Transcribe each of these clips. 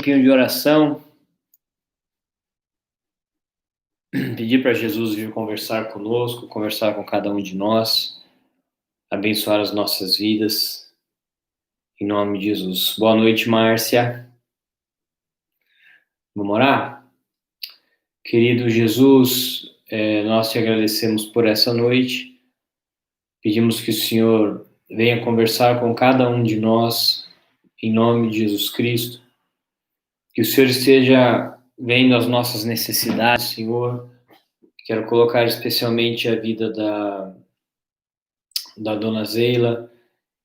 tempinho de oração, pedir para Jesus vir conversar conosco, conversar com cada um de nós, abençoar as nossas vidas, em nome de Jesus. Boa noite, Márcia. Vamos orar? Querido Jesus, nós te agradecemos por essa noite, pedimos que o Senhor venha conversar com cada um de nós, em nome de Jesus Cristo, que o Senhor esteja vendo as nossas necessidades, Senhor. Quero colocar especialmente a vida da dona Zeila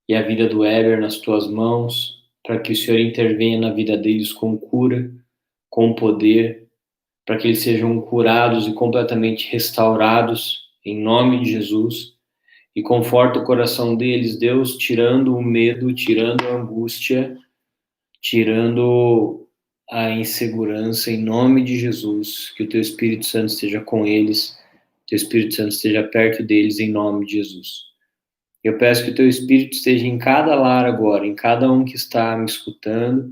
e a vida do Eber nas tuas mãos, para que o Senhor intervenha na vida deles com cura, com poder, para que eles sejam curados e completamente restaurados, em nome de Jesus, e conforta o coração deles, Deus, tirando o medo, tirando a angústia, tirando a insegurança, em nome de Jesus, que o teu Espírito Santo esteja com eles, teu Espírito Santo esteja perto deles, em nome de Jesus. Eu peço que o teu Espírito esteja em cada lar agora, em cada um que está me escutando,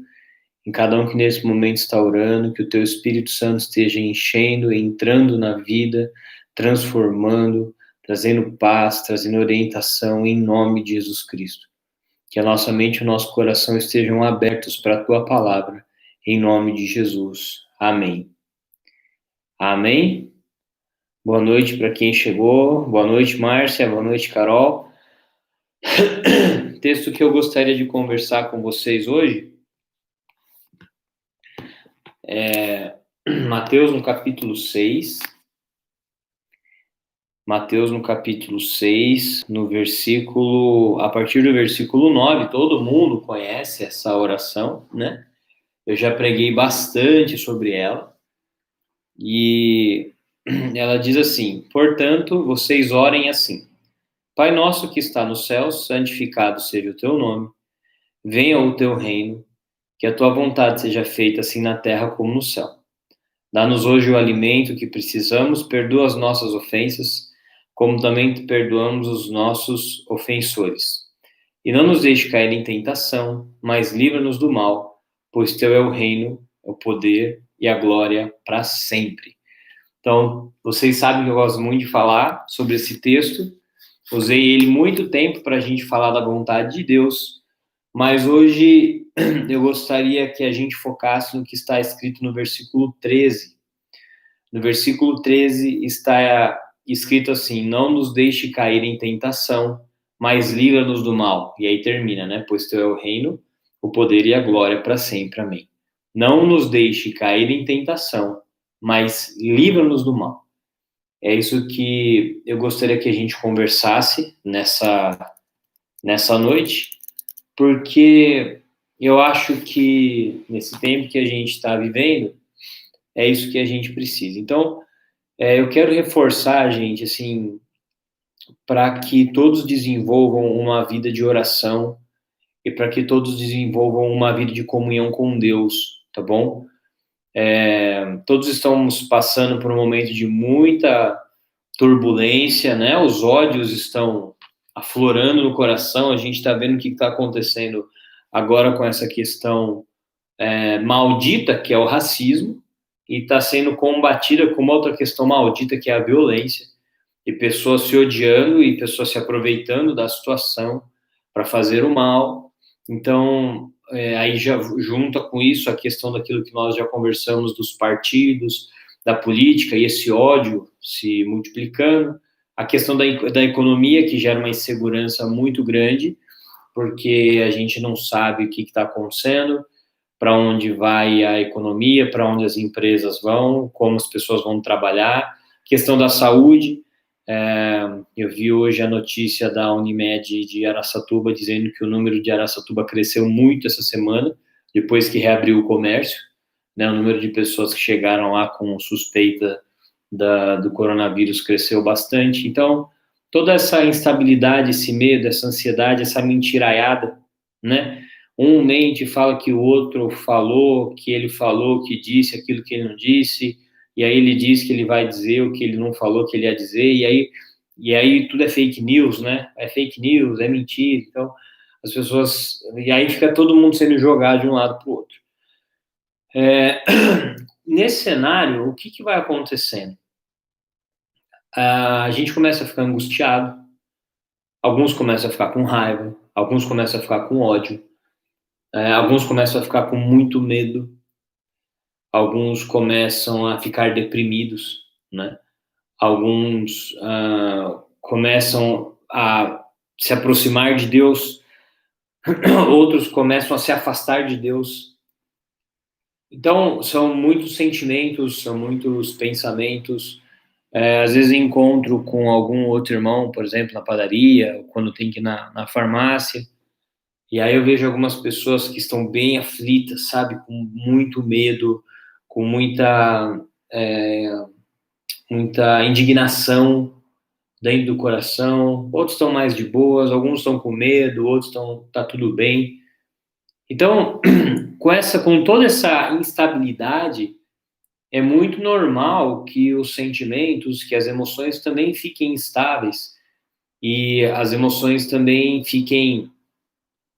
em cada um que nesse momento está orando, que o teu Espírito Santo esteja enchendo, entrando na vida, transformando, trazendo paz, trazendo orientação, em nome de Jesus Cristo. Que a nossa mente e o nosso coração estejam abertos para a tua palavra, em nome de Jesus. Amém. Amém? Boa noite para quem chegou. Boa noite, Márcia. Boa noite, Carol. Texto que eu gostaria de conversar com vocês hoje é Mateus no capítulo 6. Mateus no capítulo 6, a partir do versículo 9, todo mundo conhece essa oração, né? Eu já preguei bastante sobre ela. E ela diz assim: portanto, vocês orem assim: Pai nosso que está nos céus, santificado seja o teu nome, venha o teu reino, que a tua vontade seja feita assim na terra como no céu. Dá-nos hoje o alimento que precisamos, perdoa as nossas ofensas, como também perdoamos os nossos ofensores. E não nos deixe cair em tentação, mas livra-nos do mal, pois teu é o reino, o poder e a glória para sempre. Então, vocês sabem que eu gosto muito de falar sobre esse texto. Usei ele muito tempo para a gente falar da vontade de Deus, mas hoje eu gostaria que a gente focasse no que está escrito no versículo 13. No versículo 13 está escrito assim: não nos deixe cair em tentação, mas livra-nos do mal. E aí termina, né? Pois teu é o reino, o poder e a glória para sempre. Amém. Não nos deixe cair em tentação, mas livra-nos do mal. É isso que eu gostaria que a gente conversasse nessa noite, porque eu acho que nesse tempo que a gente está vivendo, é isso que a gente precisa. Então, eu quero reforçar, gente, assim, para que todos desenvolvam uma vida de oração e para que todos desenvolvam uma vida de comunhão com Deus, tá bom? Todos estamos passando por um momento de muita turbulência, né? Os ódios estão aflorando no coração. A gente está vendo o que está acontecendo agora com essa questão maldita, que é o racismo, e está sendo combatida com uma outra questão maldita, que é a violência, e pessoas se odiando e pessoas se aproveitando da situação para fazer o mal. Então, aí já junta com isso a questão daquilo que nós já conversamos dos partidos, da política, e esse ódio se multiplicando, a questão da economia, que gera uma insegurança muito grande, porque a gente não sabe o que está acontecendo, para onde vai a economia, para onde as empresas vão, como as pessoas vão trabalhar, questão da saúde. Eu vi hoje a notícia da Unimed de Araçatuba dizendo que o número de Araçatuba cresceu muito essa semana, depois que reabriu o comércio, né? O número de pessoas que chegaram lá com suspeita do coronavírus cresceu bastante. Então, toda essa instabilidade, esse medo, essa ansiedade, essa mentiraiada, né? Um mente, fala que o outro falou, que disse aquilo que ele não disse, e aí ele diz que ele vai dizer o que ele não falou que ele ia dizer, e aí tudo é fake news, né? É fake news, é mentira. Então, as pessoas... E aí fica todo mundo sendo jogado de um lado para o outro. Nesse cenário, o que vai acontecendo? A gente começa a ficar angustiado, alguns começam a ficar com raiva, alguns começam a ficar com ódio, alguns começam a ficar com muito medo, alguns começam a ficar deprimidos, né? Alguns começam a se aproximar de Deus, outros começam a se afastar de Deus. Então, são muitos sentimentos, são muitos pensamentos. Às vezes encontro com algum outro irmão, por exemplo, na padaria, quando tem que ir na farmácia, e aí eu vejo algumas pessoas que estão bem aflitas, sabe, com muito medo, com muita indignação dentro do coração. Outros estão mais de boas, alguns estão com medo, outros tá tudo bem. Então, com toda essa instabilidade, é muito normal que os sentimentos, que as emoções também fiquem instáveis e as emoções também fiquem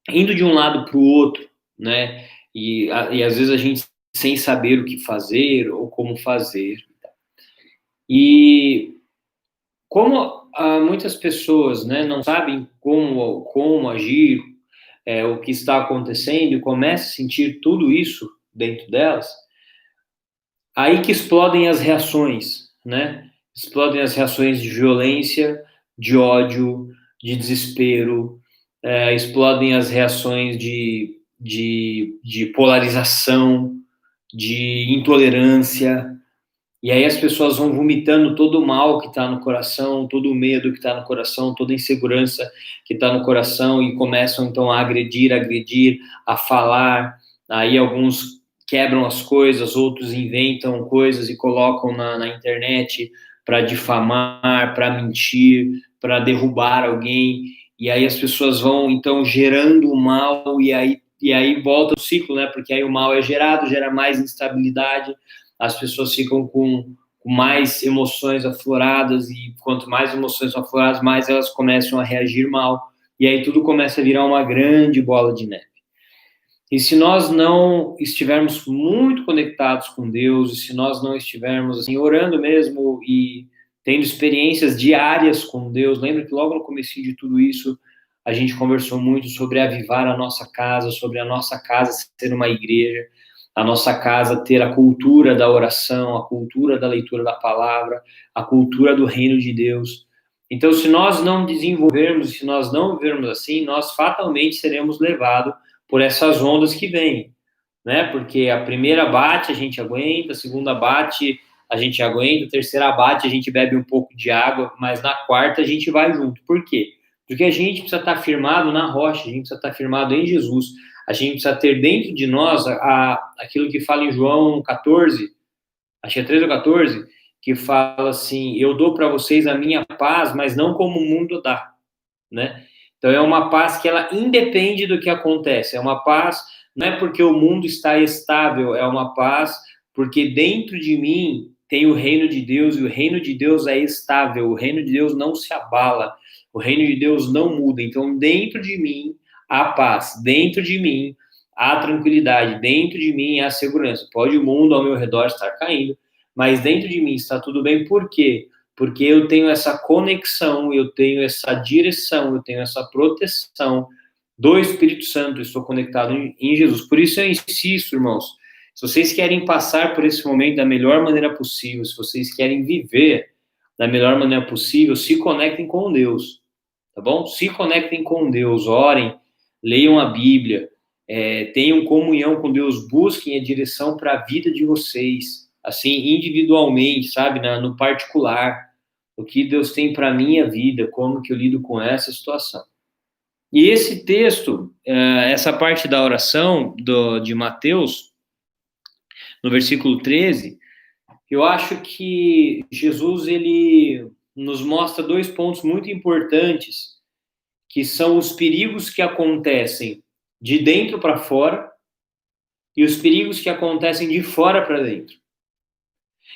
indo de um lado para o outro, né? E às vezes a gente sem saber o que fazer ou como fazer. E como muitas pessoas, né, não sabem como agir, o que está acontecendo e começam a sentir tudo isso dentro delas, aí que explodem as reações, né? Explodem as reações de violência, de ódio, de desespero, explodem as reações de polarização, de intolerância, e aí as pessoas vão vomitando todo o mal que está no coração, todo o medo que está no coração, toda a insegurança que está no coração, e começam então a agredir, a falar. Aí alguns quebram as coisas, outros inventam coisas e colocam na internet para difamar, para mentir, para derrubar alguém. E aí as pessoas vão então gerando o mal, e aí volta o ciclo, né? Porque aí o mal é gerado, gera mais instabilidade, as pessoas ficam com mais emoções afloradas, e quanto mais emoções afloradas, mais elas começam a reagir mal, e aí tudo começa a virar uma grande bola de neve. E se nós não estivermos muito conectados com Deus, e se nós não estivermos assim, orando mesmo e tendo experiências diárias com Deus, lembra que logo no começo de tudo isso, a gente conversou muito sobre avivar a nossa casa, sobre a nossa casa ser uma igreja, a nossa casa ter a cultura da oração, a cultura da leitura da palavra, a cultura do reino de Deus. Então, se nós não desenvolvermos, se nós não vivermos assim, nós fatalmente seremos levados por essas ondas que vêm, né? Porque a primeira bate, a gente aguenta, a segunda bate, a gente aguenta, a terceira bate, a gente bebe um pouco de água, mas na quarta a gente vai junto. Por quê? Porque a gente precisa estar firmado na rocha, a gente precisa estar firmado em Jesus, a gente precisa ter dentro de nós aquilo que fala em João 14, acho que é 13 ou 14, que fala assim: eu dou para vocês a minha paz, mas não como o mundo dá, né? Então é uma paz que ela independe do que acontece, é uma paz, não é porque o mundo está estável, é uma paz porque dentro de mim tem o reino de Deus, e o reino de Deus é estável, o reino de Deus não se abala, o reino de Deus não muda. Então dentro de mim há paz, dentro de mim há tranquilidade, dentro de mim há segurança. Pode o mundo ao meu redor estar caindo, mas dentro de mim está tudo bem. Por quê? Porque eu tenho essa conexão, eu tenho essa direção, eu tenho essa proteção do Espírito Santo, eu estou conectado em Jesus. Por isso eu insisto, irmãos, se vocês querem passar por esse momento da melhor maneira possível, se vocês querem viver da melhor maneira possível, se conectem com Deus, tá bom? Se conectem com Deus, orem, leiam a Bíblia, tenham comunhão com Deus, busquem a direção para a vida de vocês, assim, individualmente, sabe, no particular, o que Deus tem para a minha vida, como que eu lido com essa situação. E esse texto, essa parte da oração de Mateus, no versículo 13, eu acho que Jesus, ele nos mostra dois pontos muito importantes, que são os perigos que acontecem de dentro para fora e os perigos que acontecem de fora para dentro.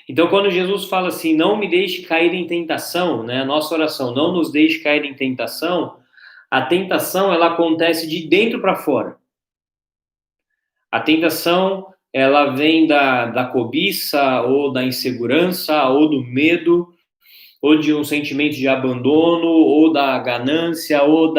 Então, quando Jesus fala assim, não me deixe cair em tentação, né, a nossa oração, não nos deixe cair em tentação, a tentação, ela acontece de dentro para fora. A tentação ela vem da cobiça, ou da insegurança, ou do medo, ou de um sentimento de abandono, ou da ganância, ou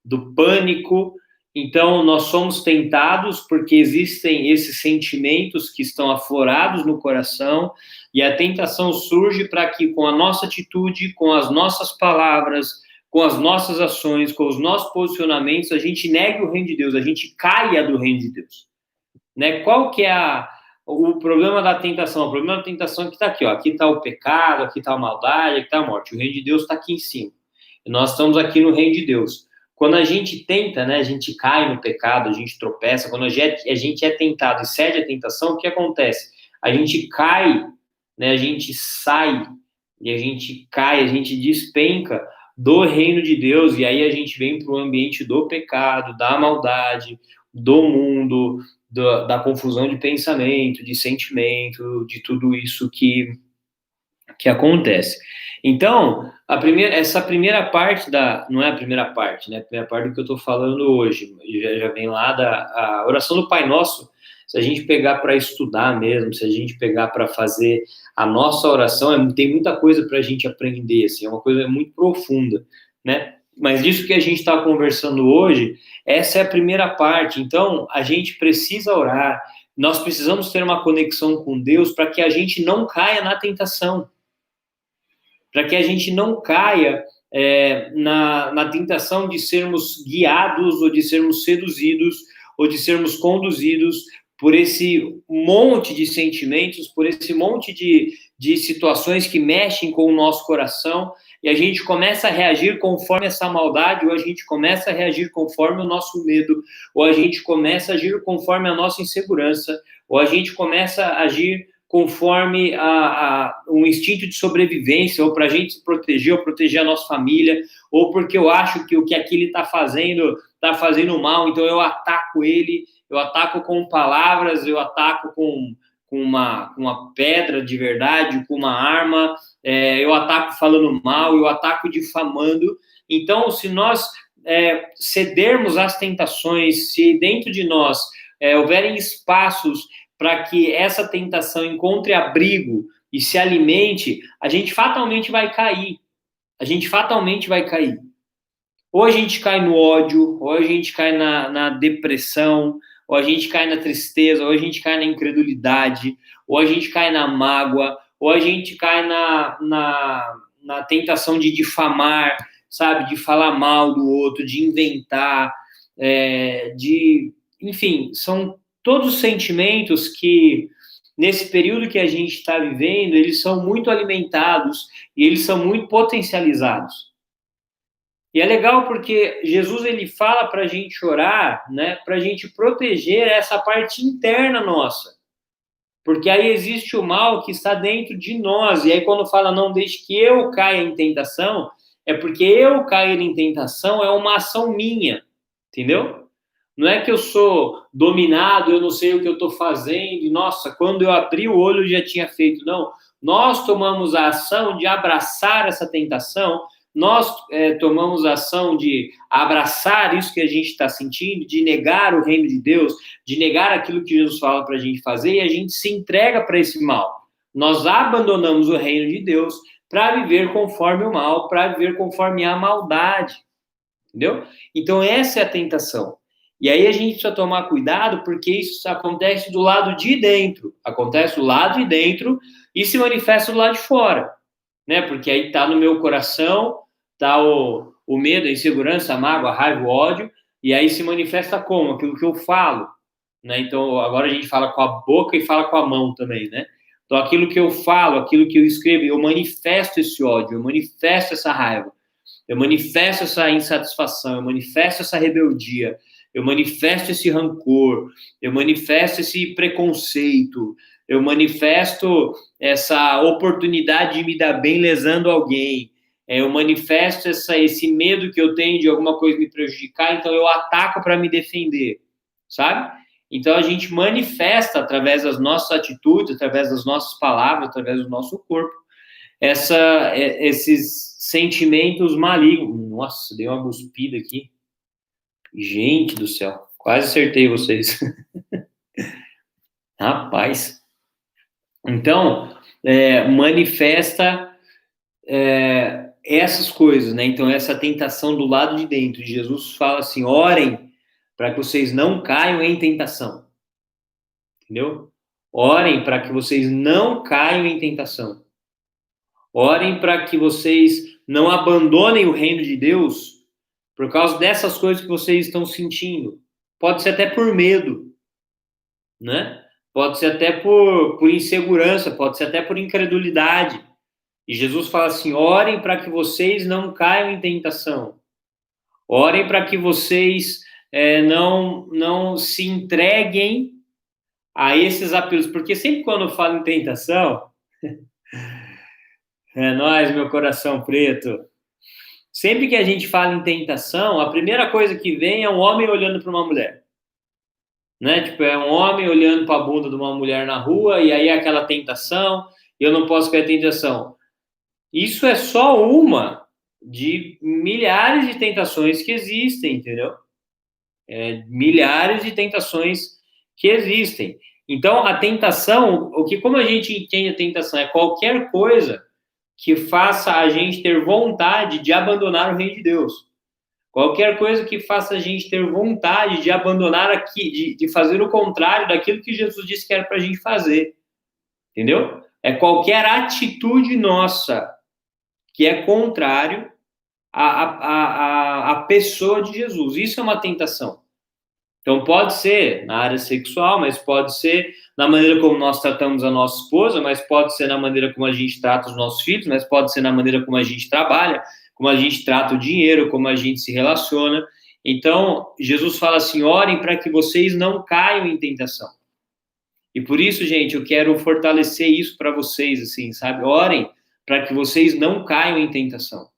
do pânico. Então, nós somos tentados porque existem esses sentimentos que estão aflorados no coração, e a tentação surge para que, com a nossa atitude, com as nossas palavras, com as nossas ações, com os nossos posicionamentos, a gente negue o reino de Deus, a gente caia do reino de Deus. Né? Qual que é o problema da tentação? O problema da tentação é que está aqui, ó. Aqui está o pecado, aqui está a maldade, aqui está a morte. O reino de Deus está aqui em cima. E nós estamos aqui no reino de Deus. Quando a gente tenta, né, a gente cai no pecado, a gente tropeça. Quando a gente é tentado e cede à tentação, o que acontece? A gente cai, né, a gente sai, e a gente cai, a gente despenca do reino de Deus, e aí a gente vem para o ambiente do pecado, da maldade, do mundo, da confusão de pensamento, de sentimento, de tudo isso que acontece. Então, essa primeira parte não é a primeira parte, né? A primeira parte do que eu estou falando hoje, já vem lá a oração do Pai Nosso. Se a gente pegar para estudar mesmo, se a gente pegar para fazer a nossa oração, tem muita coisa para a gente aprender, assim, é uma coisa muito profunda, né? Mas disso que a gente está conversando hoje, essa é a primeira parte. Então, a gente precisa orar, nós precisamos ter uma conexão com Deus para que a gente não caia na tentação, para que a gente não caia na tentação de sermos guiados, ou de sermos seduzidos, ou de sermos conduzidos por esse monte de sentimentos, por esse monte de situações que mexem com o nosso coração, e a gente começa a reagir conforme essa maldade, ou a gente começa a reagir conforme o nosso medo, ou a gente começa a agir conforme a nossa insegurança, ou a gente começa a agir conforme um instinto de sobrevivência, ou para a gente se proteger, ou proteger a nossa família, ou porque eu acho que o que aquele está fazendo mal, então eu ataco ele, eu ataco com palavras, eu ataco com uma pedra de verdade, com uma arma, eu ataco falando mal, eu ataco difamando. Então, se nós cedermos às tentações, se dentro de nós houverem espaços para que essa tentação encontre abrigo e se alimente, a gente fatalmente vai cair. A gente fatalmente vai cair. Ou a gente cai no ódio, ou a gente cai na depressão, ou a gente cai na tristeza, ou a gente cai na incredulidade, ou a gente cai na mágoa, ou a gente cai na tentação de difamar, sabe? De falar mal do outro, de inventar, enfim, são todos sentimentos que, nesse período que a gente está vivendo, eles são muito alimentados e eles são muito potencializados. E é legal porque Jesus, ele fala para a gente orar, né, para a gente proteger essa parte interna nossa. Porque aí existe o mal que está dentro de nós. E aí quando fala, não deixe que eu caia em tentação, é porque eu cair em tentação é uma ação minha, entendeu? Não é que eu sou dominado, eu não sei o que eu estou fazendo, e nossa, quando eu abri o olho eu já tinha feito. Não, nós tomamos a ação de abraçar essa tentação, nós tomamos a ação de abraçar isso que a gente está sentindo, de negar o reino de Deus, de negar aquilo que Jesus fala para a gente fazer, e a gente se entrega para esse mal. Nós abandonamos o reino de Deus para viver conforme o mal, para viver conforme a maldade, entendeu? Então essa é a tentação. E aí a gente precisa tomar cuidado, porque isso acontece do lado de dentro. Acontece do lado de dentro e se manifesta do lado de fora, né? Porque aí está no meu coração, está o medo, a insegurança, a mágoa, a raiva, o ódio, e aí se manifesta como? Aquilo que eu falo, né? Então agora a gente fala com a boca e fala com a mão também, né? Então aquilo que eu falo, aquilo que eu escrevo, eu manifesto esse ódio, eu manifesto essa raiva, eu manifesto essa insatisfação, eu manifesto essa rebeldia, eu manifesto esse rancor, eu manifesto esse preconceito, eu manifesto essa oportunidade de me dar bem lesando alguém, eu manifesto esse medo que eu tenho de alguma coisa me prejudicar, então eu ataco para me defender, sabe? Então a gente manifesta através das nossas atitudes, através das nossas palavras, através do nosso corpo, esses sentimentos malignos. Nossa, dei uma cuspida aqui. Gente do céu, quase acertei vocês. Rapaz. Então, manifesta essas coisas, né? Então, essa tentação do lado de dentro. Jesus fala assim: orem para que vocês não caiam em tentação. Entendeu? Orem para que vocês não caiam em tentação. Orem para que vocês não abandonem o reino de Deus por causa dessas coisas que vocês estão sentindo. Pode ser até por medo, né? Pode ser até por insegurança, pode ser até por incredulidade. E Jesus fala assim: orem para que vocês não caiam em tentação. Orem para que vocês não se entreguem a esses apelos. Porque sempre quando eu falo em tentação, é nóis, meu coração preto. Sempre que a gente fala em tentação, a primeira coisa que vem é um homem olhando para uma mulher. Né? Tipo, é um homem olhando para a bunda de uma mulher na rua, e aí é aquela tentação, eu não posso cair em tentação. Isso é só uma de milhares de tentações que existem, entendeu? Milhares de tentações que existem. Então, a tentação, como a gente entende a tentação? É qualquer coisa que faça a gente ter vontade de abandonar o reino de Deus. Qualquer coisa que faça a gente ter vontade de abandonar aqui, de fazer o contrário daquilo que Jesus disse que era para a gente fazer. Entendeu? É qualquer atitude nossa que é contrário à pessoa de Jesus. Isso é uma tentação. Então, pode ser na área sexual, mas pode ser na maneira como nós tratamos a nossa esposa, mas pode ser na maneira como a gente trata os nossos filhos, mas pode ser na maneira como a gente trabalha, como a gente trata o dinheiro, como a gente se relaciona. Então, Jesus fala assim: orem para que vocês não caiam em tentação. E por isso, gente, eu quero fortalecer isso para vocês, assim, sabe? Orem para que vocês não caiam em tentação.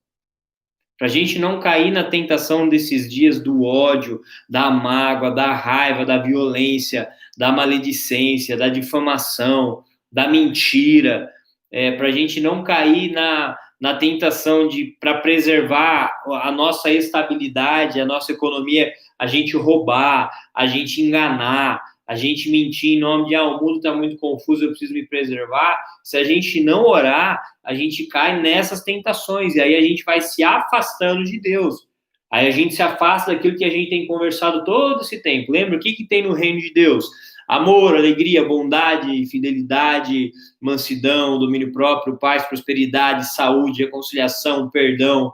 Para a gente não cair na tentação desses dias do ódio, da mágoa, da raiva, da violência, da maledicência, da difamação, da mentira. Para a gente não cair na tentação de, para preservar a nossa estabilidade, a nossa economia, a gente roubar, a gente enganar, a gente mentir em nome de o mundo está muito confuso, eu preciso me preservar. Se a gente não orar, a gente cai nessas tentações, e aí a gente vai se afastando de Deus. Aí a gente se afasta daquilo que a gente tem conversado todo esse tempo. Lembra o que tem no reino de Deus? Amor, alegria, bondade, fidelidade, mansidão, domínio próprio, paz, prosperidade, saúde, reconciliação, perdão,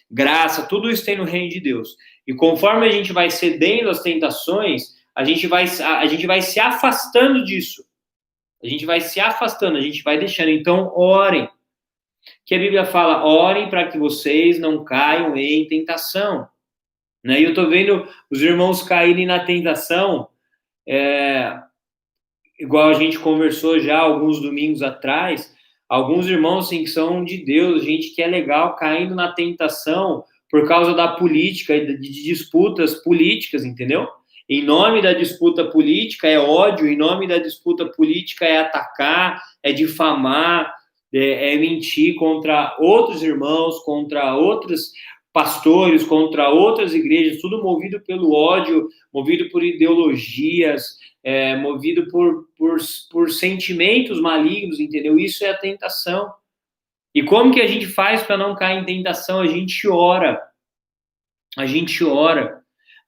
graça, tudo isso tem no reino de Deus. E conforme a gente vai cedendo às tentações, a gente vai se afastando disso. A gente vai se afastando, a gente vai deixando. Então, orem. Que a Bíblia fala: orem para que vocês não caiam em tentação. Né? E eu estou vendo os irmãos caírem na tentação, igual a gente conversou já alguns domingos atrás. Alguns irmãos, assim, que são de Deus, gente que é legal, caindo na tentação por causa da política, de disputas políticas, entendeu? Em nome da disputa política é ódio, em nome da disputa política é atacar, é difamar, é mentir contra outros irmãos, contra outros pastores, contra outras igrejas, tudo movido pelo ódio, movido por ideologias, movido por sentimentos malignos, entendeu? Isso é a tentação. E como que a gente faz para não cair em tentação? A gente ora. A gente ora.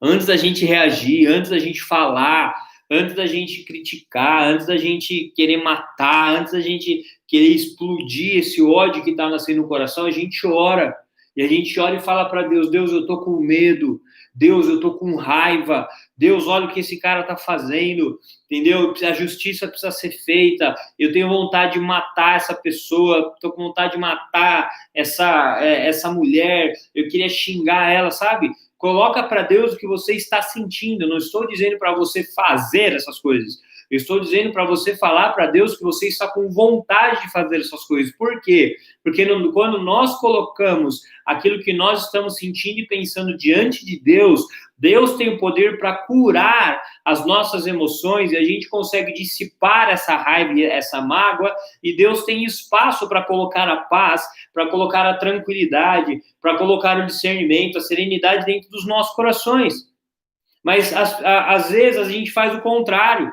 Antes da gente reagir, antes da gente falar, antes da gente criticar, antes da gente querer matar, antes da gente querer explodir esse ódio que está nascendo no coração, a gente ora. E a gente ora e fala para Deus: Deus, eu tô com medo. Deus, eu tô com raiva. Deus, olha o que esse cara tá fazendo. Entendeu? A justiça precisa ser feita. Eu tenho vontade de matar essa pessoa. Tô com vontade de matar essa mulher. Eu queria xingar ela, sabe? Coloca para Deus o que você está sentindo. Eu não estou dizendo para você fazer essas coisas. Eu estou dizendo para você falar para Deus que você está com vontade de fazer essas coisas. Por quê? Porque quando nós colocamos aquilo que nós estamos sentindo e pensando diante de Deus, Deus tem o poder para curar as nossas emoções e a gente consegue dissipar essa raiva e essa mágoa, e Deus tem espaço para colocar a paz, para colocar a tranquilidade, para colocar o discernimento, a serenidade dentro dos nossos corações. Mas às vezes a gente faz o contrário.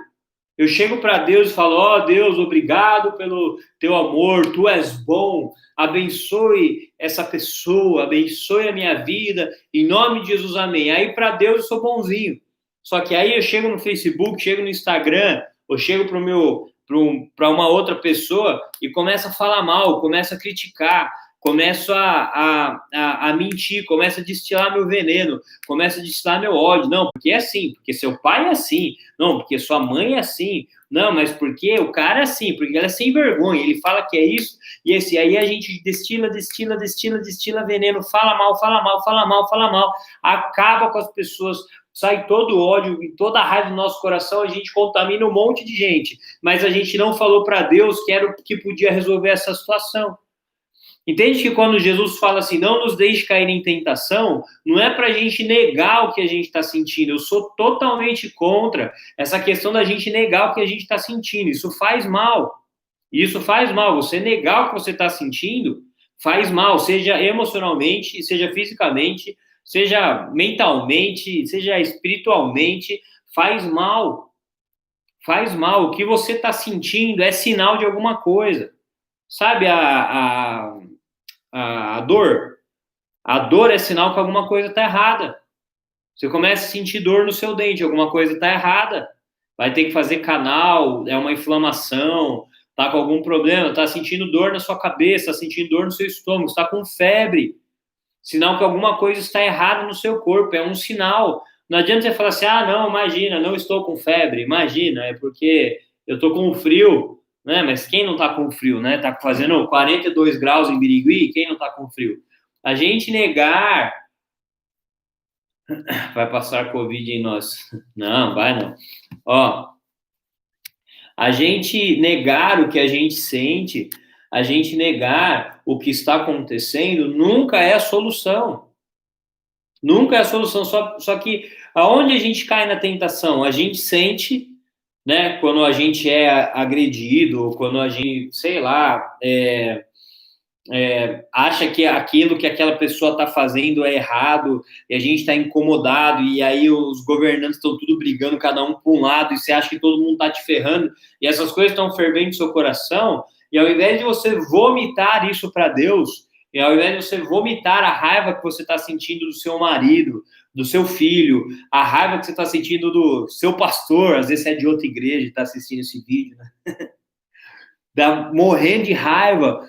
Eu chego para Deus e falo, ó Deus, obrigado pelo teu amor, tu és bom, abençoe essa pessoa, abençoe a minha vida, em nome de Jesus, amém. Aí para Deus eu sou bonzinho. Só que aí eu chego no Facebook, chego no Instagram, ou chego para uma outra pessoa e começo a falar mal, começo a criticar, começo a mentir, começo a destilar meu veneno, começo a destilar meu ódio. Não, porque é assim, porque seu pai é assim, não, porque sua mãe é assim, não, mas porque o cara é assim, porque ele é sem vergonha, ele fala que é isso, e esse aí a gente destila veneno, fala mal, acaba com as pessoas, sai todo o ódio e toda a raiva do nosso coração, a gente contamina um monte de gente, mas a gente não falou para Deus que era o que podia resolver essa situação. Entende que quando Jesus fala assim, não nos deixe cair em tentação, não é para a gente negar o que a gente está sentindo. Eu sou totalmente contra essa questão da gente negar o que a gente está sentindo. Isso faz mal. Isso faz mal. Você negar o que você está sentindo faz mal, seja emocionalmente, seja fisicamente, seja mentalmente, seja espiritualmente, faz mal. Faz mal. O que você está sentindo é sinal de alguma coisa. Sabe a dor? A dor é sinal que alguma coisa está errada. Você começa a sentir dor no seu dente, alguma coisa está errada. Vai ter que fazer canal, é uma inflamação, tá com algum problema, tá sentindo dor na sua cabeça, tá sentindo dor no seu estômago, está com febre. Sinal que alguma coisa está errada no seu corpo, é um sinal. Não adianta você falar assim, ah, não, imagina, não estou com febre. Imagina, é porque eu estou com frio, né? Mas quem não está com frio, né? Está fazendo 42 graus em Birigui, quem não está com frio? A gente negar vai passar Covid em nós. Não, vai não. Ó, a gente negar o que a gente sente, a gente negar o que está acontecendo, nunca é a solução. Nunca é a solução. Só que aonde a gente cai na tentação? A gente sente, né, quando a gente é agredido, quando a gente, sei lá, acha que aquilo que aquela pessoa está fazendo é errado, e a gente está incomodado, e aí os governantes estão tudo brigando, cada um para um lado, e você acha que todo mundo está te ferrando, e essas coisas estão fervendo no seu coração, e ao invés de você vomitar isso para Deus, e ao invés de você vomitar a raiva que você está sentindo do seu marido, do seu filho, a raiva que você está sentindo do seu pastor, às vezes você é de outra igreja e está assistindo esse vídeo, né? Morrendo de raiva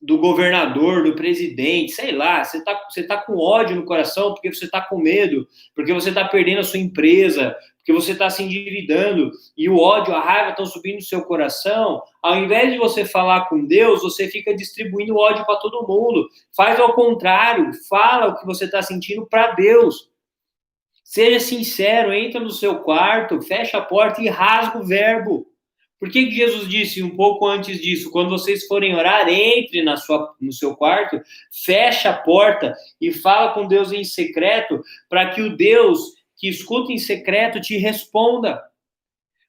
do governador, do presidente, sei lá, você tá com ódio no coração porque você está com medo, porque você está perdendo a sua empresa, porque você está se endividando, e o ódio, a raiva estão subindo no seu coração. Ao invés de você falar com Deus, você fica distribuindo ódio para todo mundo. Faz ao contrário, fala o que você está sentindo para Deus. Seja sincero, entra no seu quarto, fecha a porta e rasga o verbo. Por que Jesus disse um pouco antes disso? Quando vocês forem orar, entre no seu quarto, fecha a porta e fala com Deus em secreto, para que o Deus que escuta em secreto te responda.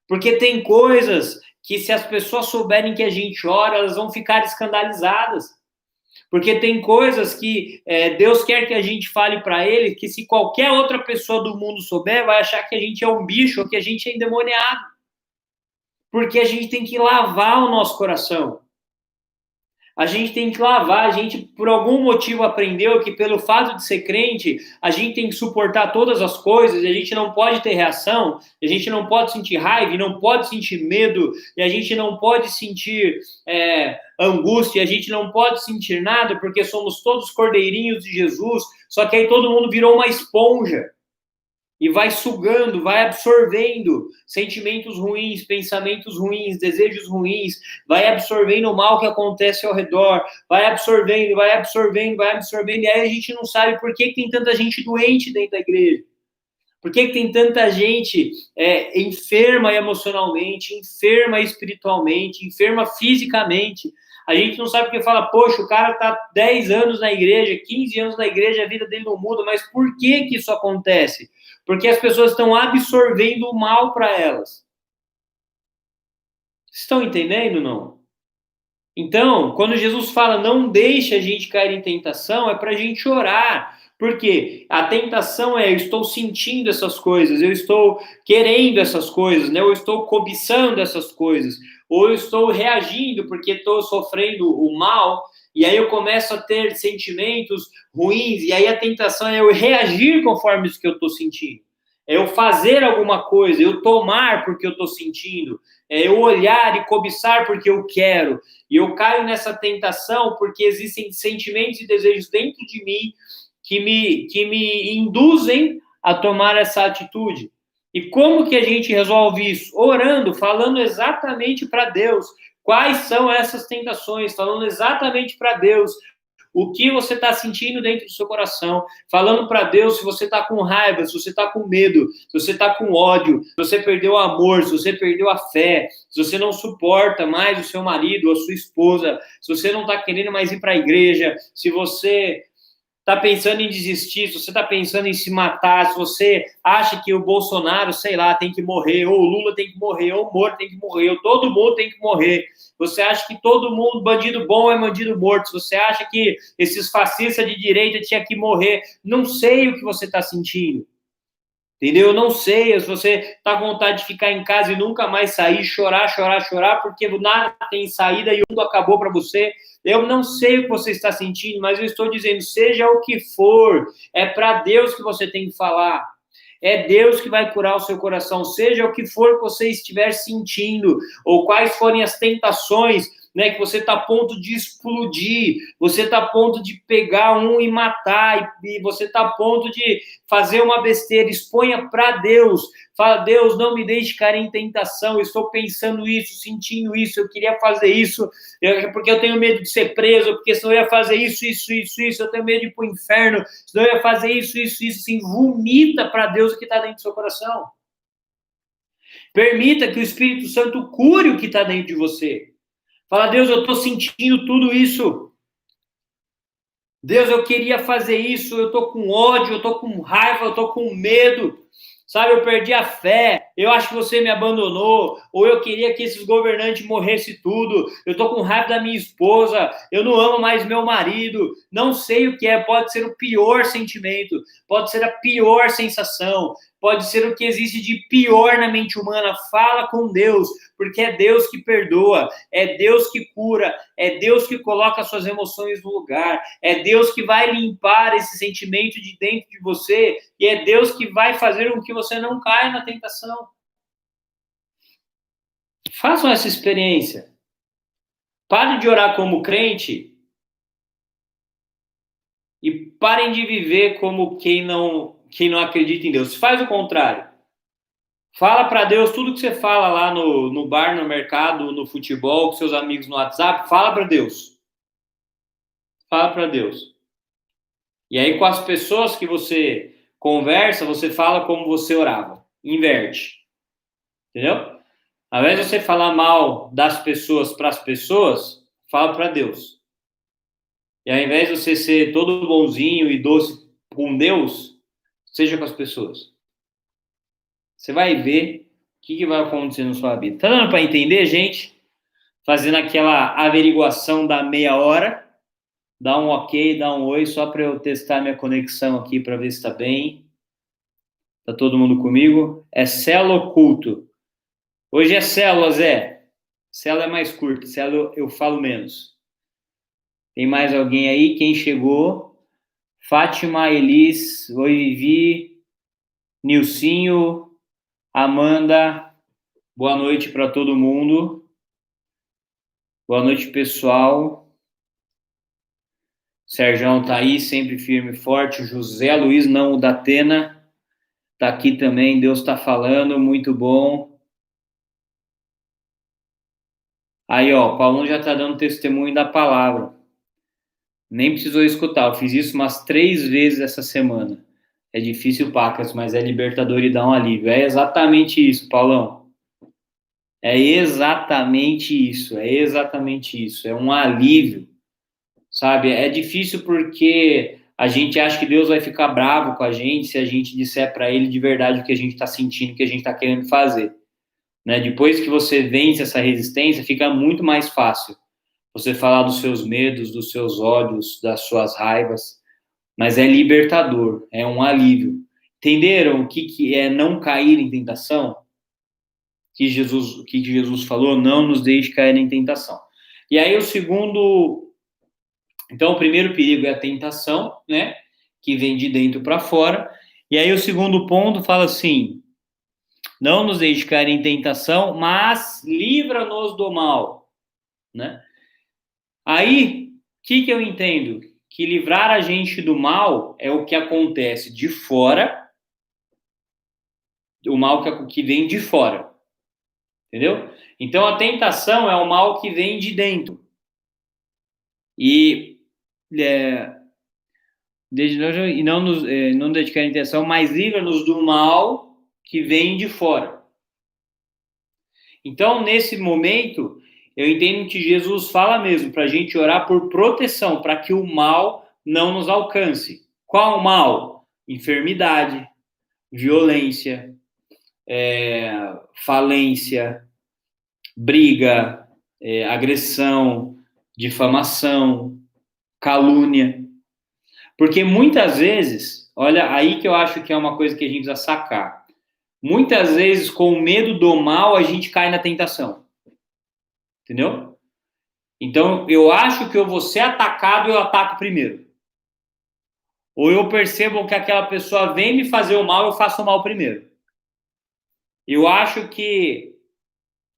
Porque tem coisas que, se as pessoas souberem que a gente ora, elas vão ficar escandalizadas. Porque tem coisas que Deus quer que a gente fale para ele, que se qualquer outra pessoa do mundo souber, vai achar que a gente é um bicho ou que a gente é endemoniado. Porque a gente tem que lavar o nosso coração. A gente tem que lavar, a gente por algum motivo aprendeu que pelo fato de ser crente, a gente tem que suportar todas as coisas, a gente não pode ter reação, a gente não pode sentir raiva, não pode sentir medo, e a gente não pode sentir angústia, a gente não pode sentir nada, porque somos todos cordeirinhos de Jesus, só que aí todo mundo virou uma esponja. E vai sugando, vai absorvendo sentimentos ruins, pensamentos ruins, desejos ruins, vai absorvendo o mal que acontece ao redor, vai absorvendo, e aí a gente não sabe por que tem tanta gente doente dentro da igreja. Por que tem tanta gente enferma emocionalmente, enferma espiritualmente, enferma fisicamente? A gente não sabe porque fala, poxa, o cara está 10 anos na igreja, 15 anos na igreja, a vida dele não muda, mas por que isso acontece? Porque as pessoas estão absorvendo o mal para elas. Estão entendendo, não? Então, quando Jesus fala, não deixe a gente cair em tentação, é para a gente orar. Porque a tentação eu estou sentindo essas coisas, eu estou querendo essas coisas, né? Eu estou cobiçando essas coisas, ou eu estou reagindo porque estou sofrendo o mal, e aí eu começo a ter sentimentos ruins, e aí a tentação é eu reagir conforme isso que eu estou sentindo. É eu fazer alguma coisa, eu tomar porque eu estou sentindo, é eu olhar e cobiçar porque eu quero. E eu caio nessa tentação porque existem sentimentos e desejos dentro de mim que me induzem a tomar essa atitude. E como que a gente resolve isso? Orando, falando exatamente para Deus quais são essas tentações, falando exatamente para Deus o que você está sentindo dentro do seu coração, falando para Deus se você está com raiva, se você está com medo, se você está com ódio, se você perdeu o amor, se você perdeu a fé, se você não suporta mais o seu marido ou a sua esposa, se você não está querendo mais ir para a igreja, se você está pensando em desistir, se você está pensando em se matar, se você acha que o Bolsonaro, sei lá, tem que morrer, ou o Lula tem que morrer, ou o Moro tem que morrer, ou todo mundo tem que morrer. Você acha que todo mundo, bandido bom é bandido morto. Se você acha que esses fascistas de direita tinha que morrer, não sei o que você está sentindo. Entendeu? Eu não sei se você está com vontade de ficar em casa e nunca mais sair, chorar, chorar, chorar, porque nada tem saída e o mundo acabou para você. Eu não sei o que você está sentindo, mas eu estou dizendo, seja o que for, é para Deus que você tem que falar. É Deus que vai curar o seu coração, seja o que for que você estiver sentindo, ou quais forem as tentações, né, que você está a ponto de explodir, você está a ponto de pegar um e matar, e você está a ponto de fazer uma besteira. Exponha para Deus. Fala, Deus, não me deixe cair em tentação, eu estou pensando isso, sentindo isso, eu queria fazer isso, porque eu tenho medo de ser preso, porque senão eu ia fazer isso, eu tenho medo de ir para o inferno, senão eu ia fazer isso, assim, vomita para Deus o que está dentro do seu coração. Permita que o Espírito Santo cure o que está dentro de você. Fala, Deus, eu estou sentindo tudo isso. Deus, eu queria fazer isso, eu estou com ódio, eu estou com raiva, eu estou com medo. Sabe, eu perdi a fé, eu acho que você me abandonou, ou eu queria que esses governantes morressem tudo, eu estou com raiva da minha esposa, eu não amo mais meu marido, não sei o que é, pode ser o pior sentimento, pode ser a pior sensação, pode ser o que existe de pior na mente humana. Fala com Deus, porque é Deus que perdoa, é Deus que cura, é Deus que coloca suas emoções no lugar, é Deus que vai limpar esse sentimento de dentro de você, e é Deus que vai fazer com que você não caia na tentação. Façam essa experiência. Parem de orar como crente e parem de viver como quem não acredita em Deus. Faz o contrário. Fala para Deus tudo que você fala lá no bar, no mercado, no futebol, com seus amigos no WhatsApp. Fala para Deus. Fala para Deus. E aí, com as pessoas que você conversa, você fala como você orava. Inverte. Entendeu? Ao invés de você falar mal das pessoas para as pessoas, fala para Deus. E ao invés de você ser todo bonzinho e doce com Deus, seja com as pessoas. Você vai ver o que vai acontecer na sua vida. Tá dando para entender, gente? Fazendo aquela averiguação da meia hora. Dá um ok, dá um oi, só para eu testar minha conexão aqui para ver se está bem. Tá todo mundo comigo? É célula ou culto? Hoje é célula, Zé. Célula é mais curta, célula eu falo menos. Tem mais alguém aí? Quem chegou? Fátima, Elis, oi Vivi, Nilcinho, Amanda, boa noite para todo mundo. Boa noite, pessoal. Serjão tá aí, sempre firme e forte. José Luiz, não o da Atena, tá aqui também. Deus está falando, muito bom. Aí, ó, Paulo já tá dando testemunho da palavra. Nem precisou escutar, eu fiz isso umas 3 vezes essa semana. É difícil, pacas, mas é libertador e dá um alívio. É exatamente isso, Paulão. É exatamente isso, é exatamente isso. É um alívio, sabe? É difícil porque a gente acha que Deus vai ficar bravo com a gente se a gente disser para ele de verdade o que a gente está sentindo, o que a gente está querendo fazer. Né? Depois que você vence essa resistência, fica muito mais fácil você falar dos seus medos, dos seus ódios, das suas raivas, mas é libertador, é um alívio. Entenderam o que é não cair em tentação? Que Jesus falou, não nos deixe cair em tentação. E aí o segundo, então o primeiro perigo é a tentação, né, que vem de dentro para fora. E aí o segundo ponto fala assim, não nos deixe cair em tentação, mas livra-nos do mal, né? Aí, o que eu entendo? Que livrar a gente do mal é o que acontece de fora, o mal que vem de fora. Entendeu? Então, a tentação é o mal que vem de dentro. E não dedicar a tentação, mas livra-nos do mal que vem de fora. Então, nesse momento, eu entendo que Jesus fala mesmo para a gente orar por proteção, para que o mal não nos alcance. Qual o mal? Enfermidade, violência, falência, briga, agressão, difamação, calúnia. Porque muitas vezes, olha, aí que eu acho que é uma coisa que a gente precisa sacar. Muitas vezes, com o medo do mal, a gente cai na tentação. Entendeu? Então, eu acho que eu vou ser atacado e eu ataco primeiro. Ou eu percebo que aquela pessoa vem me fazer o mal, eu faço o mal primeiro. Eu acho que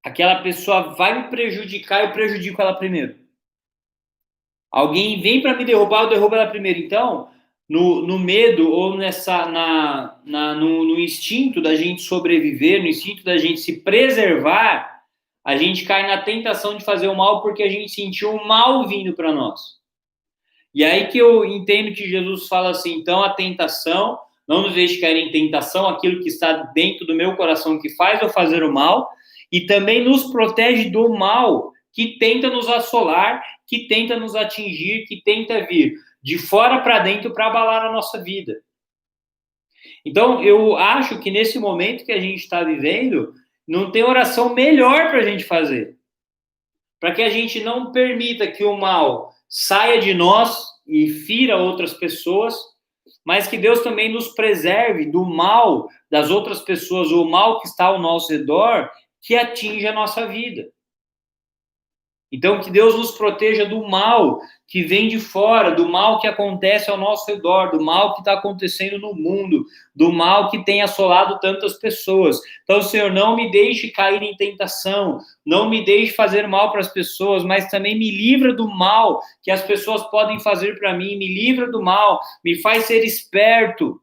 aquela pessoa vai me prejudicar, eu prejudico ela primeiro. Alguém vem para me derrubar, eu derrubo ela primeiro. Então, no medo ou no instinto da gente sobreviver, no instinto da gente se preservar, a gente cai na tentação de fazer o mal porque a gente sentiu o mal vindo para nós. E aí que eu entendo que Jesus fala assim, então a tentação, não nos deixe cair em tentação, aquilo que está dentro do meu coração que faz eu fazer o mal, e também nos protege do mal que tenta nos assolar, que tenta nos atingir, que tenta vir de fora para dentro para abalar a nossa vida. Então, eu acho que nesse momento que a gente está vivendo, não tem oração melhor para a gente fazer. Para que a gente não permita que o mal saia de nós e fira outras pessoas, mas que Deus também nos preserve do mal das outras pessoas, o mal que está ao nosso redor, que atinge a nossa vida. Então, que Deus nos proteja do mal que vem de fora, do mal que acontece ao nosso redor, do mal que está acontecendo no mundo, do mal que tem assolado tantas pessoas. Então, Senhor, não me deixe cair em tentação, não me deixe fazer mal para as pessoas, mas também me livra do mal que as pessoas podem fazer para mim, me livra do mal, me faz ser esperto.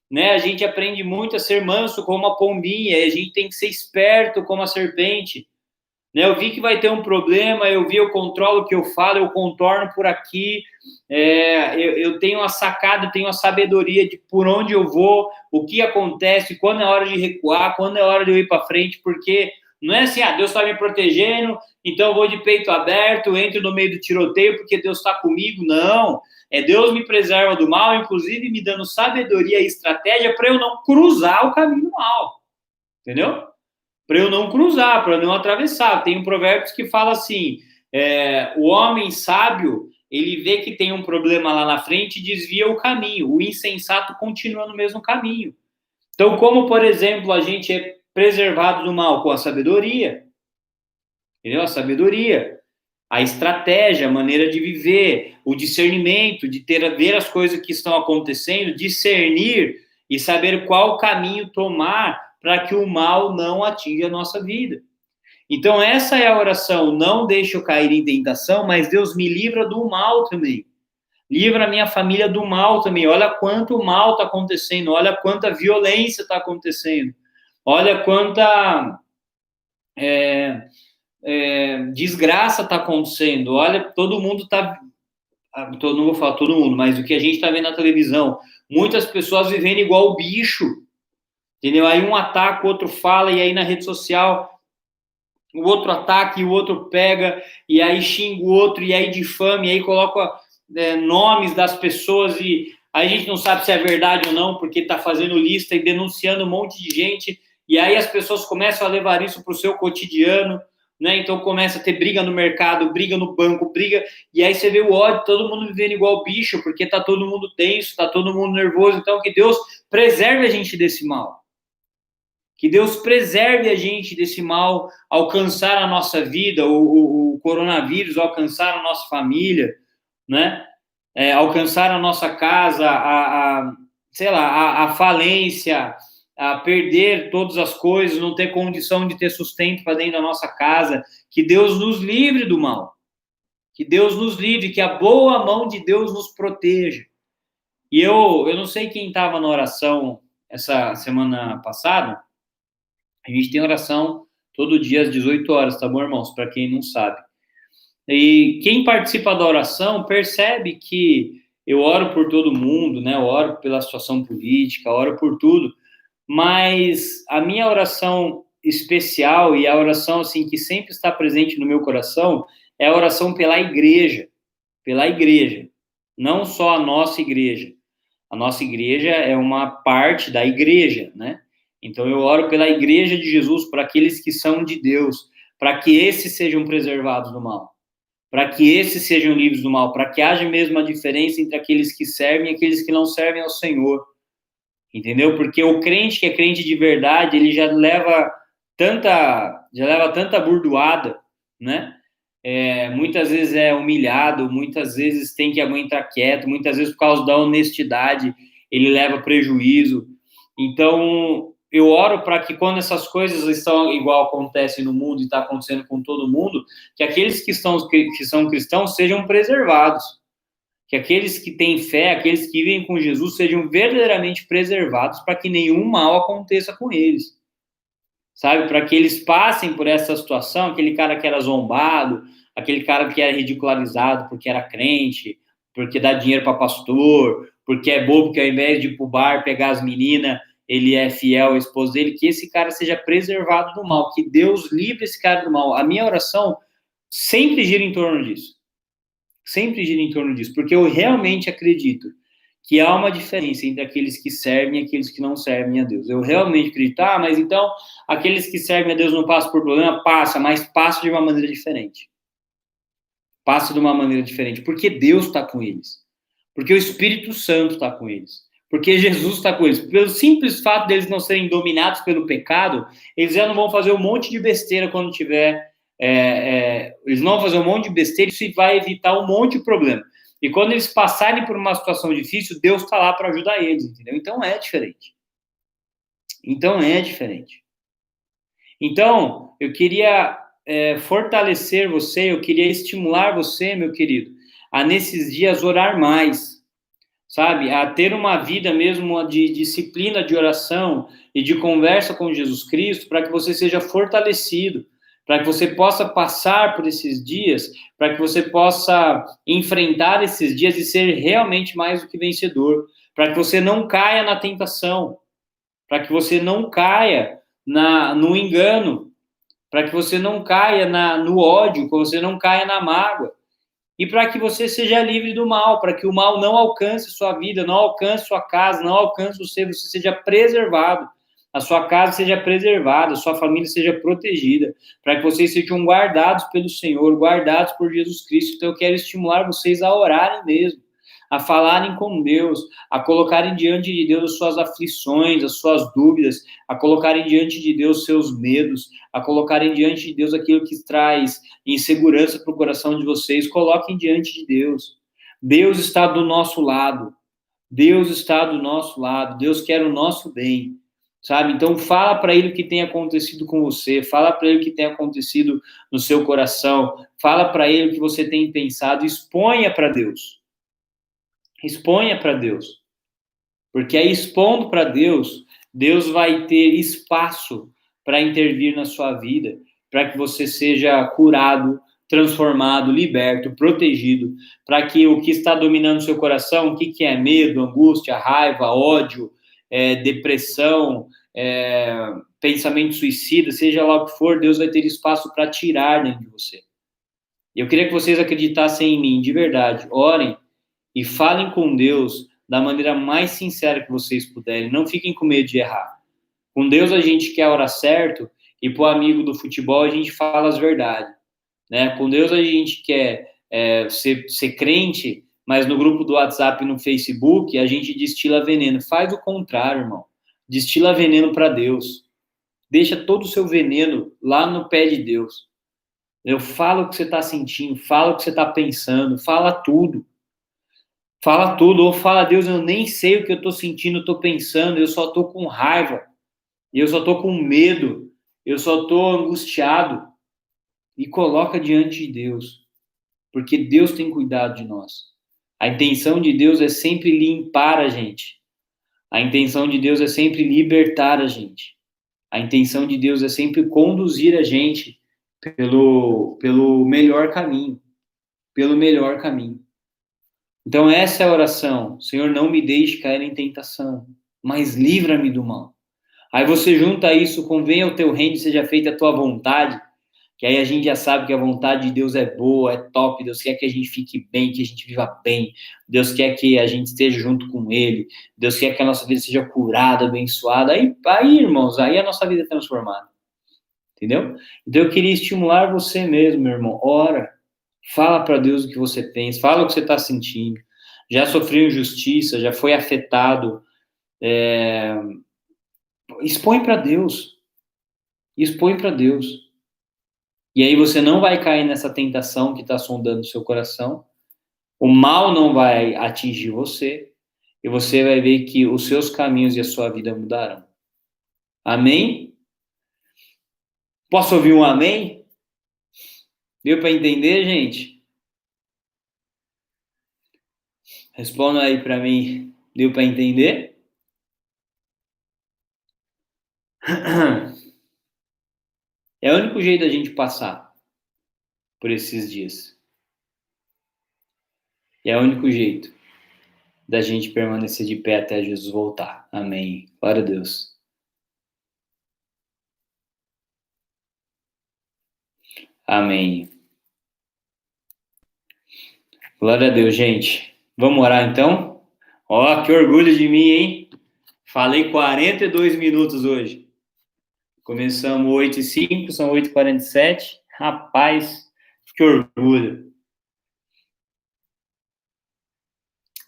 Né? A gente aprende muito a ser manso como a pombinha, e a gente tem que ser esperto como a serpente. Né? Eu vi que vai ter um problema, eu controlo o que eu falo, eu contorno por aqui, eu tenho a sacada, tenho a sabedoria de por onde eu vou, o que acontece, quando é hora de recuar, quando é hora de eu ir para frente, porque não é assim, Deus está me protegendo, então eu vou de peito aberto, entro no meio do tiroteio porque Deus está comigo, não. Deus me preserva do mal, inclusive me dando sabedoria e estratégia para eu não cruzar o caminho do mal, entendeu? Para eu não cruzar, para eu não atravessar. Tem um provérbio que fala assim, o homem sábio, ele vê que tem um problema lá na frente e desvia o caminho. O insensato continua no mesmo caminho. Então, como, por exemplo, a gente é preservado do mal com a sabedoria, entendeu? A sabedoria, a estratégia, a maneira de viver, o discernimento, de ver as coisas que estão acontecendo, discernir e saber qual caminho tomar para que o mal não atinja a nossa vida. Então, essa é a oração. Não deixe eu cair em tentação, mas Deus me livra do mal também. Livra a minha família do mal também. Olha quanto mal está acontecendo. Olha quanta violência está acontecendo. Olha quanta desgraça está acontecendo. Olha, todo mundo está... Não vou falar todo mundo, mas o que a gente está vendo na televisão. Muitas pessoas vivendo igual bicho. Entendeu? Aí um ataca, o outro fala, e aí na rede social o outro ataca e o outro pega, e aí xinga o outro, e aí difama, e aí coloca nomes das pessoas, e aí a gente não sabe se é verdade ou não, porque está fazendo lista e denunciando um monte de gente, e aí as pessoas começam a levar isso para o seu cotidiano, né? Então começa a ter briga no mercado, briga no banco, briga, e aí você vê o ódio, todo mundo vivendo igual bicho, porque tá todo mundo tenso, tá todo mundo nervoso. Então que Deus preserve a gente desse mal. Que Deus preserve a gente desse mal alcançar a nossa vida, o coronavírus alcançar a nossa família, né? Alcançar a nossa casa, sei lá, a falência, a perder todas as coisas, não ter condição de ter sustento para dentro da nossa casa. Que Deus nos livre do mal. Que Deus nos livre, que a boa mão de Deus nos proteja. E eu não sei quem estava na oração essa semana passada. A gente tem oração todo dia às 18 horas, tá bom, irmãos? Para quem não sabe. E quem participa da oração percebe que eu oro por todo mundo, né? Eu oro pela situação política, oro por tudo, mas a minha oração especial e a oração assim que sempre está presente no meu coração é a oração pela igreja, não só a nossa igreja. A nossa igreja é uma parte da igreja, né? Então eu oro pela igreja de Jesus, para aqueles que são de Deus, para que esses sejam preservados do mal, para que esses sejam livres do mal, para que haja mesmo a diferença entre aqueles que servem e aqueles que não servem ao Senhor, entendeu? Porque o crente que é crente de verdade, ele já leva tanta burdoada, né? Muitas vezes é humilhado, muitas vezes tem que aguentar quieto, muitas vezes por causa da honestidade ele leva prejuízo. Então eu oro para que quando essas coisas estão igual acontecem no mundo e está acontecendo com todo mundo, que aqueles que são cristãos sejam preservados, que aqueles que têm fé, aqueles que vivem com Jesus sejam verdadeiramente preservados para que nenhum mal aconteça com eles, sabe? Para que eles passem por essa situação, aquele cara que era zombado, aquele cara que era ridicularizado porque era crente, porque dá dinheiro para pastor, porque é bobo, que ao invés de ir pro bar pegar as meninas, ele é fiel à esposa dele, que esse cara seja preservado do mal, que Deus livre esse cara do mal. A minha oração sempre gira em torno disso. Sempre gira em torno disso, porque eu realmente acredito que há uma diferença entre aqueles que servem e aqueles que não servem a Deus. Eu realmente acredito, mas então aqueles que servem a Deus não passam por problema? Passa, mas passa de uma maneira diferente. Passa de uma maneira diferente, porque Deus está com eles. Porque o Espírito Santo está com eles. Porque Jesus está com eles. Pelo simples fato deles não serem dominados pelo pecado, eles já não vão fazer um monte de besteira quando tiver... eles não vão fazer um monte de besteira, isso vai evitar um monte de problema. E quando eles passarem por uma situação difícil, Deus está lá para ajudar eles, entendeu? Então é diferente. Então, eu queria fortalecer você, eu queria estimular você, meu querido, a nesses dias orar mais, sabe? A ter uma vida mesmo de disciplina de oração e de conversa com Jesus Cristo, para que você seja fortalecido, para que você possa passar por esses dias, para que você possa enfrentar esses dias e ser realmente mais do que vencedor, para que você não caia na tentação, para que você não caia no engano, para que você não caia no ódio, que você não caia na mágoa, e para que você seja livre do mal, para que o mal não alcance sua vida, não alcance sua casa, não alcance você seja preservado, a sua casa seja preservada, a sua família seja protegida, para que vocês sejam guardados pelo Senhor, guardados por Jesus Cristo. Então eu quero estimular vocês a orarem mesmo, a falarem com Deus, a colocarem diante de Deus as suas aflições, as suas dúvidas, a colocarem diante de Deus seus medos, a colocarem diante de Deus aquilo que traz insegurança para o coração de vocês. Coloquem diante de Deus. Deus está do nosso lado. Deus está do nosso lado. Deus quer o nosso bem, sabe? Então fala para ele o que tem acontecido com você, fala para ele o que tem acontecido no seu coração, fala para ele o que você tem pensado, exponha para Deus. Exponha para Deus. Porque aí, expondo para Deus, Deus vai ter espaço para intervir na sua vida, para que você seja curado, transformado, liberto, protegido, para que o que está dominando o seu coração, o que é medo, angústia, raiva, ódio, depressão, pensamento suicida, seja lá o que for, Deus vai ter espaço para tirar dentro de você. Eu queria que vocês acreditassem em mim, de verdade. Orem e falem com Deus da maneira mais sincera que vocês puderem. Não fiquem com medo de errar. Com Deus a gente quer orar certo e pro amigo do futebol a gente fala as verdades, né? Com Deus a gente quer ser crente, mas no grupo do WhatsApp e no Facebook a gente destila veneno. Faz o contrário, irmão. Destila veneno para Deus. Deixa todo o seu veneno lá no pé de Deus. Eu falo o que você está sentindo, fala o que você está pensando, fala tudo. Fala tudo, ou fala, Deus, eu nem sei o que eu estou sentindo, estou pensando, eu só estou com raiva, eu só estou com medo, eu só estou angustiado. E coloca diante de Deus, porque Deus tem cuidado de nós. A intenção de Deus é sempre limpar a gente. A intenção de Deus é sempre libertar a gente. A intenção de Deus é sempre conduzir a gente pelo melhor caminho, pelo melhor caminho. Então essa é a oração. Senhor, não me deixe cair em tentação, mas livra-me do mal. Aí você junta isso com venha o teu reino, seja feita a tua vontade, que aí a gente já sabe que a vontade de Deus é boa, é top, Deus quer que a gente fique bem, que a gente viva bem, Deus quer que a gente esteja junto com Ele, Deus quer que a nossa vida seja curada, abençoada, aí irmãos, aí a nossa vida é transformada, entendeu? Então eu queria estimular você mesmo, meu irmão, ora, fala para Deus o que você pensa, fala o que você está sentindo, já sofreu injustiça, já foi afetado, expõe para Deus, expõe para Deus. E aí você não vai cair nessa tentação que está sondando o seu coração, o mal não vai atingir você, e você vai ver que os seus caminhos e a sua vida mudarão. Amém? Posso ouvir um amém? Deu para entender, gente? Responda aí para mim. Deu para entender? É o único jeito da gente passar por esses dias. E é o único jeito da gente permanecer de pé até Jesus voltar. Amém. Glória a Deus. Amém. Glória a Deus, gente. Vamos orar então? Ó, que orgulho de mim, hein? Falei 42 minutos hoje. Começamos 8h05, são 8h47. Rapaz, que orgulho.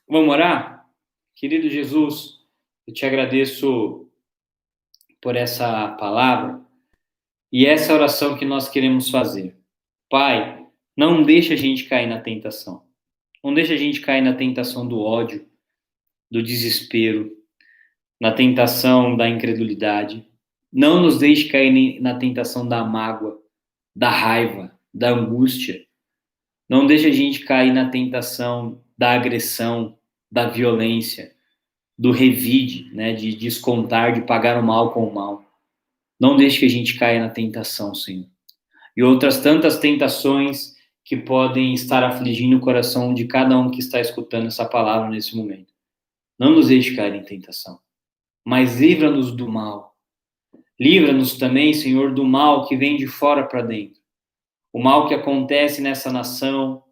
Vamos orar? Querido Jesus, eu te agradeço por essa palavra e essa oração que nós queremos fazer. Pai, não deixa a gente cair na tentação. Não deixa a gente cair na tentação do ódio, do desespero, na tentação da incredulidade. Não nos deixe cair na tentação da mágoa, da raiva, da angústia. Não deixe a gente cair na tentação da agressão, da violência, do revide, né, de descontar, de pagar o mal com o mal. Não deixe que a gente caia na tentação, Senhor. E outras tantas tentações que podem estar afligindo o coração de cada um que está escutando essa palavra nesse momento. Não nos deixe cair em tentação, mas livra-nos do mal. Livra-nos também, Senhor, do mal que vem de fora para dentro. O mal que acontece nessa nação,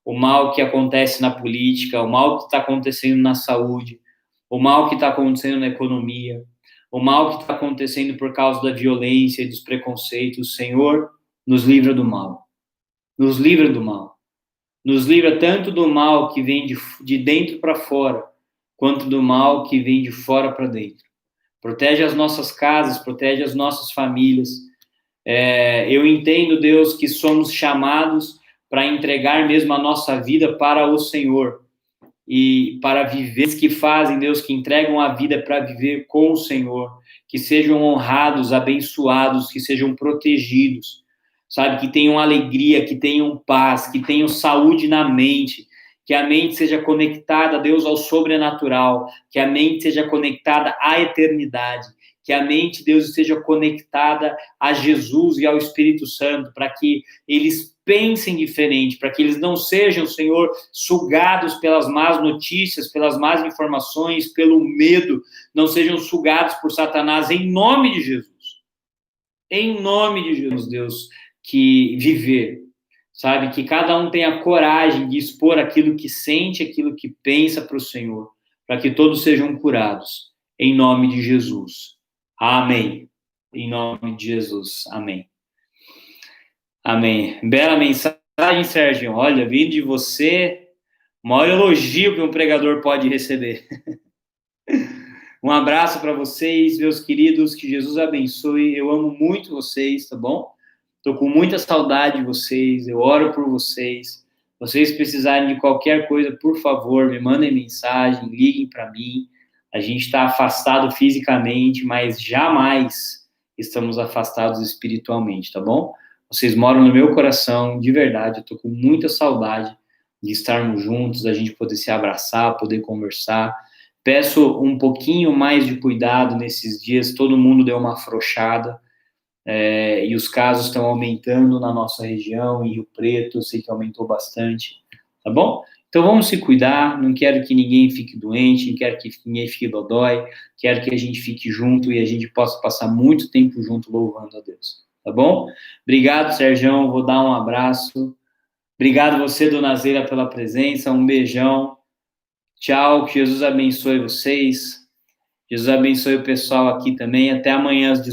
o mal que acontece na política, o mal que está acontecendo na saúde, o mal que está acontecendo na economia, o mal que está acontecendo por causa da violência e dos preconceitos. Senhor, nos livra do mal. Nos livra do mal. Nos livra tanto do mal que vem de dentro para fora, quanto do mal que vem de fora para dentro. Protege as nossas casas, protege as nossas famílias. Eu entendo, Deus, que somos chamados para entregar mesmo a nossa vida para o Senhor e para viver, que fazem, Deus, que entregam a vida para viver com o Senhor, que sejam honrados, abençoados, que sejam protegidos, sabe, que tenham alegria, que tenham paz, que tenham saúde na mente, que a mente seja conectada, Deus, ao sobrenatural, que a mente seja conectada à eternidade, que a mente, Deus, esteja conectada a Jesus e ao Espírito Santo, para que eles pensem diferente, para que eles não sejam, Senhor, sugados pelas más notícias, pelas más informações, pelo medo, não sejam sugados por Satanás, em nome de Jesus. Em nome de Jesus, Deus, que viver, sabe, que cada um tenha coragem de expor aquilo que sente, aquilo que pensa para o Senhor, para que todos sejam curados, em nome de Jesus. Amém. Em nome de Jesus. Amém. Amém. Bela mensagem, Sérgio. Olha, vindo de você, o maior elogio que um pregador pode receber. Um abraço para vocês, meus queridos, que Jesus abençoe. Eu amo muito vocês, tá bom? Tô com muita saudade de vocês, eu oro por vocês. Vocês precisarem de qualquer coisa, por favor, me mandem mensagem, liguem para mim. A gente está afastado fisicamente, mas jamais estamos afastados espiritualmente, tá bom? Vocês moram no meu coração, de verdade. Eu tô com muita saudade de estarmos juntos, da gente poder se abraçar, poder conversar. Peço um pouquinho mais de cuidado nesses dias, todo mundo deu uma afrouxada, e os casos estão aumentando na nossa região, em Rio Preto, eu sei que aumentou bastante, tá bom? Então vamos se cuidar, não quero que ninguém fique doente, não quero que ninguém fique dodói, quero que a gente fique junto e a gente possa passar muito tempo junto louvando a Deus, tá bom? Obrigado, Sérgio, vou dar um abraço. Obrigado você, Dona Zeira, pela presença, um beijão. Tchau, que Jesus abençoe vocês. Jesus abençoe o pessoal aqui também. Até amanhã às